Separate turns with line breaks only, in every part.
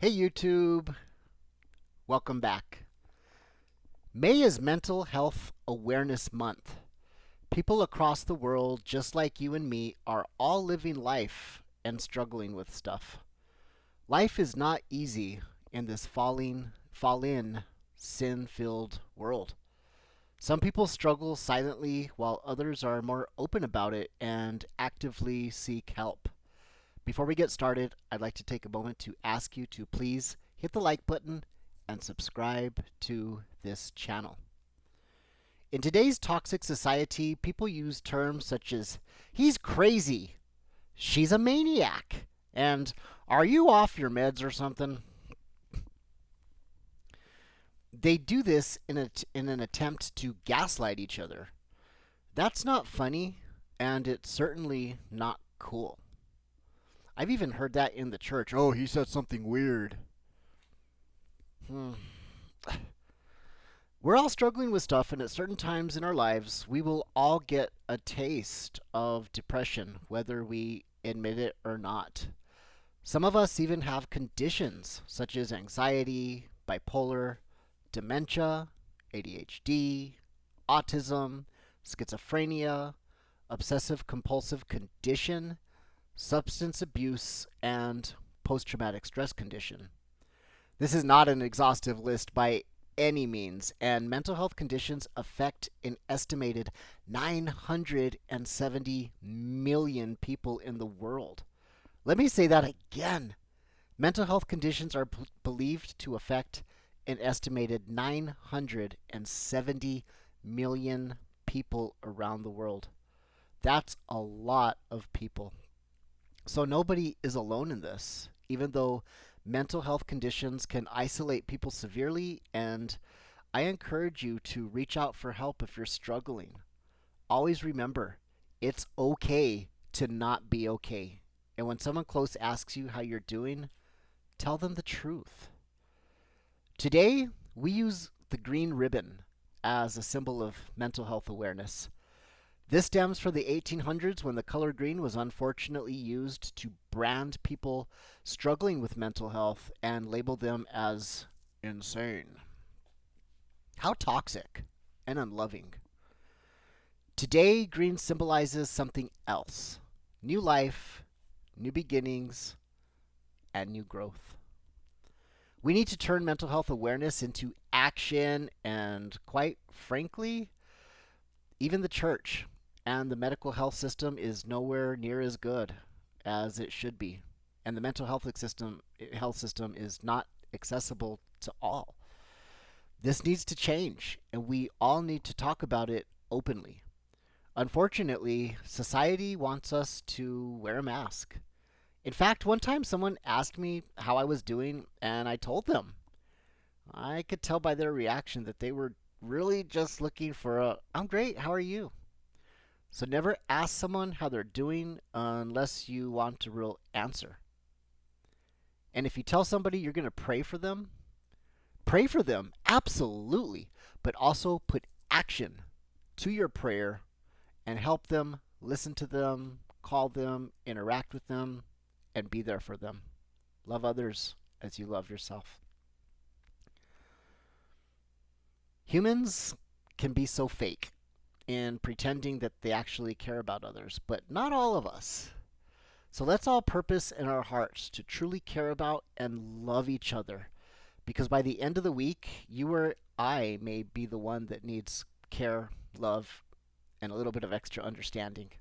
Hey YouTube, welcome back. May is Mental Health Awareness Month. People across the world, just like you and me, are all living life and struggling with stuff. Life is not easy in this fall in, sin-filled world. Some people struggle silently while others are more open about it and actively seek help. Before we get started, I'd like to take a moment to ask you to please hit the like button and subscribe to this channel. In today's toxic society, people use terms such as, he's crazy, she's a maniac, and are you off your meds or something? They do this in an attempt to gaslight each other. That's not funny, and it's certainly not cool. I've even heard that in the church. Oh, he said something weird. Hmm. We're all struggling with stuff, and at certain times in our lives, we will all get a taste of depression, whether we admit it or not. Some of us even have conditions such as anxiety, bipolar, dementia, ADHD, autism, schizophrenia, obsessive compulsive condition, substance abuse, and post traumatic stress condition. This is not an exhaustive list by any means, and mental health conditions affect an estimated 970 million people in the world. Let me say that again. Mental health conditions are believed to affect an estimated 970 million people around the world. That's a lot of people. So nobody is alone in this, even though mental health conditions can isolate people severely, and I encourage you to reach out for help if you're struggling. Always remember, it's okay to not be okay. And when someone close asks you how you're doing, tell them the truth. Today, we use the green ribbon as a symbol of mental health awareness. This stems from the 1800s when the color green was unfortunately used to brand people struggling with mental health and label them as insane. How toxic and unloving. Today, green symbolizes something else: new life, new beginnings, and new growth. We need to turn mental health awareness into action, and quite frankly, even the church and the medical health system is nowhere near as good as it should be. And the mental health system is not accessible to all. This needs to change, and we all need to talk about it openly. Unfortunately, society wants us to wear a mask. In fact, one time someone asked me how I was doing, and I told them. I could tell by their reaction that they were really just looking for a, I'm great, how are you? So never ask someone how they're doing unless you want a real answer. And if you tell somebody you're going to pray for them, absolutely. But also put action to your prayer and help them, listen to them, call them, interact with them, and be there for them. Love others as you love yourself. Humans can be so fake in pretending that they actually care about others, but not all of us. So let's all purpose in our hearts to truly care about and love each other, because by the end of the week, you or I may be the one that needs care, love, and a little bit of extra understanding.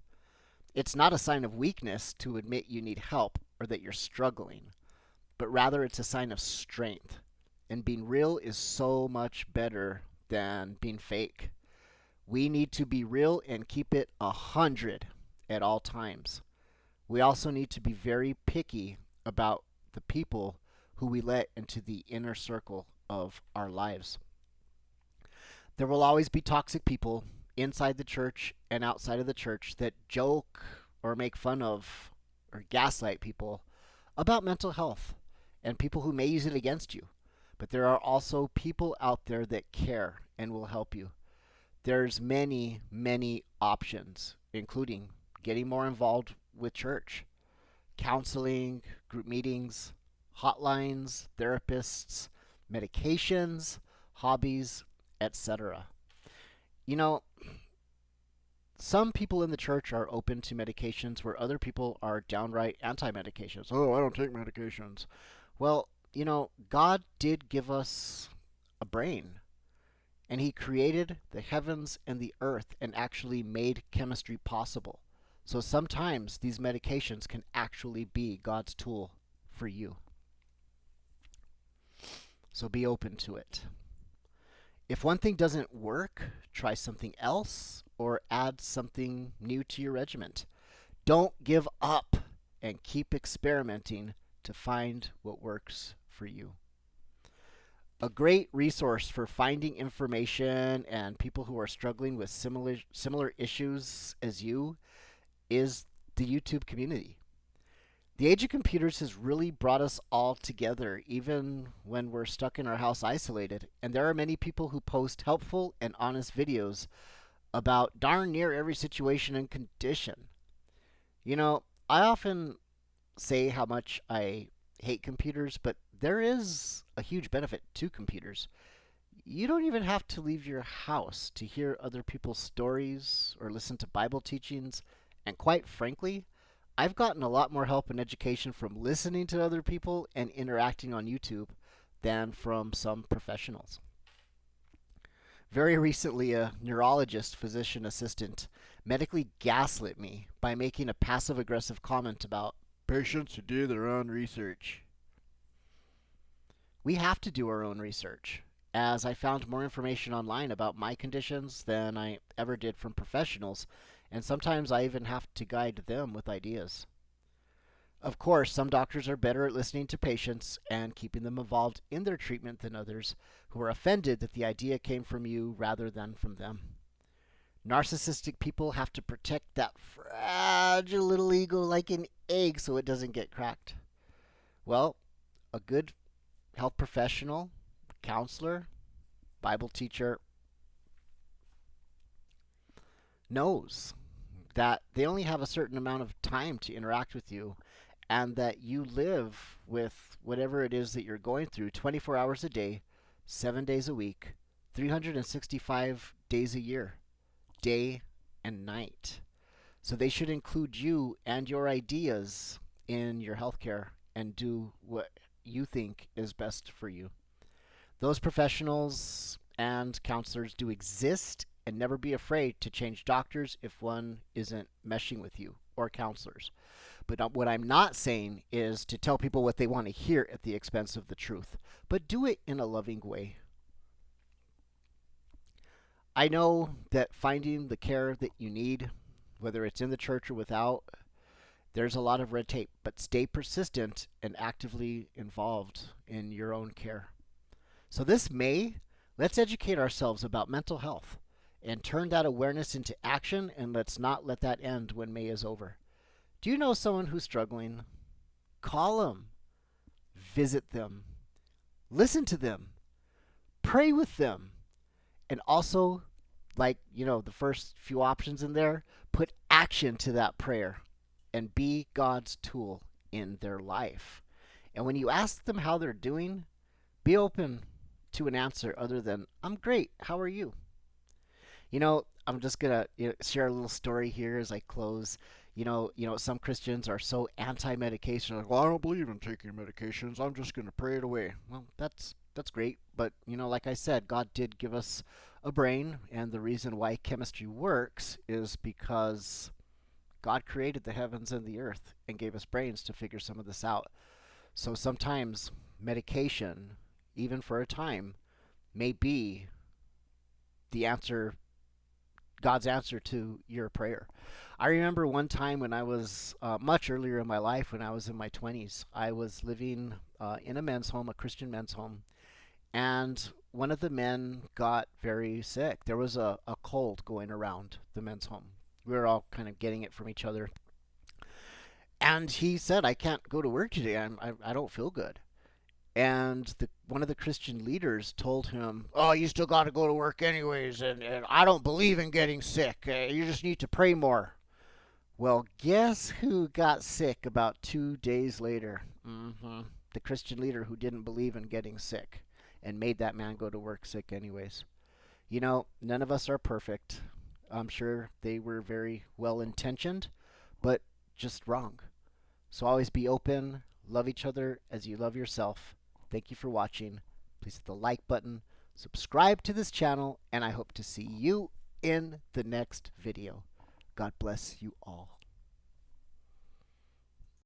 It's not a sign of weakness to admit you need help or that you're struggling, but rather it's a sign of strength. And being real is so much better than being fake. We need to be real and keep it 100 at all times. We also need to be very picky about the people who we let into the inner circle of our lives. There will always be toxic people inside the church and outside of the church that joke or make fun of or gaslight people about mental health, and people who may use it against you. But there are also people out there that care and will help you. There's many, many options, including getting more involved with church, counseling, group meetings, hotlines, therapists, medications, hobbies, etc. You know, some people in the church are open to medications where other people are downright anti medications. Oh, I don't take medications. Well, God did give us a brain, and He created the heavens and the earth and actually made chemistry possible. So sometimes these medications can actually be God's tool for you. So be open to it. If one thing doesn't work, try something else or add something new to your regimen. Don't give up and keep experimenting to find what works for you. A great resource for finding information and people who are struggling with similar issues as you is the YouTube community. The age of computers has really brought us all together, even when we're stuck in our house isolated. And there are many people who post helpful and honest videos about darn near every situation and condition. I often say how much I hate computers, but there is a huge benefit to computers. You don't even have to leave your house to hear other people's stories or listen to Bible teachings. And quite frankly, I've gotten a lot more help and education from listening to other people and interacting on YouTube than from some professionals. Very recently, a neurologist physician assistant medically gaslit me by making a passive aggressive comment about patients who do their own research. We have to do our own research, as I found more information online about my conditions than I ever did from professionals, and sometimes I even have to guide them with ideas. Of course, some doctors are better at listening to patients and keeping them involved in their treatment than others who are offended that the idea came from you rather than from them. Narcissistic people have to protect that fragile little ego like an egg so it doesn't get cracked. Well, a good health professional, counselor, Bible teacher knows that they only have a certain amount of time to interact with you and that you live with whatever it is that you're going through 24 hours a day, 7 days a week, 365 days a year, day and night. So they should include you and your ideas in your healthcare and do what you think is best for you. Those professionals and counselors do exist, and never be afraid to change doctors if one isn't meshing with you, or counselors. But what I'm not saying is to tell people what they want to hear at the expense of the truth, but do it in a loving way. I know that finding the care that you need, whether it's in the church or without, there's a lot of red tape, but stay persistent and actively involved in your own care. So this May, let's educate ourselves about mental health and turn that awareness into action, and let's not let that end when May is over. Do you know someone who's struggling? Call them, visit them, listen to them, pray with them, and also, the first few options in there, put action to that prayer and be God's tool in their life. And when you ask them how they're doing, be open to an answer other than, I'm great, how are you? I'm just going to share a little story here as I close. Some Christians are so anti-medication. Like, well, I don't believe in taking medications. I'm just going to pray it away. Well, that's great. But, like I said, God did give us a brain. And the reason why chemistry works is because God created the heavens and the earth and gave us brains to figure some of this out. So sometimes medication, even for a time, may be the answer, God's answer to your prayer. I remember one time when I was much earlier in my life, when I was in my 20s, I was living in a men's home, a Christian men's home, and one of the men got very sick. There was a cold going around the men's home. We were all kind of getting it from each other. And he said, I can't go to work today. I don't feel good. And one of the Christian leaders told him, oh, you still got to go to work anyways, and I don't believe in getting sick. You just need to pray more. Well, guess who got sick about 2 days later? the Christian leader who didn't believe in getting sick and made that man go to work sick anyways. You know, none of us are perfect. I'm sure they were very well intentioned, but just wrong. So always be open, love each other as you love yourself. Thank you for watching. Please hit the like button, subscribe to this channel, and I hope to see you in the next video. God bless you all.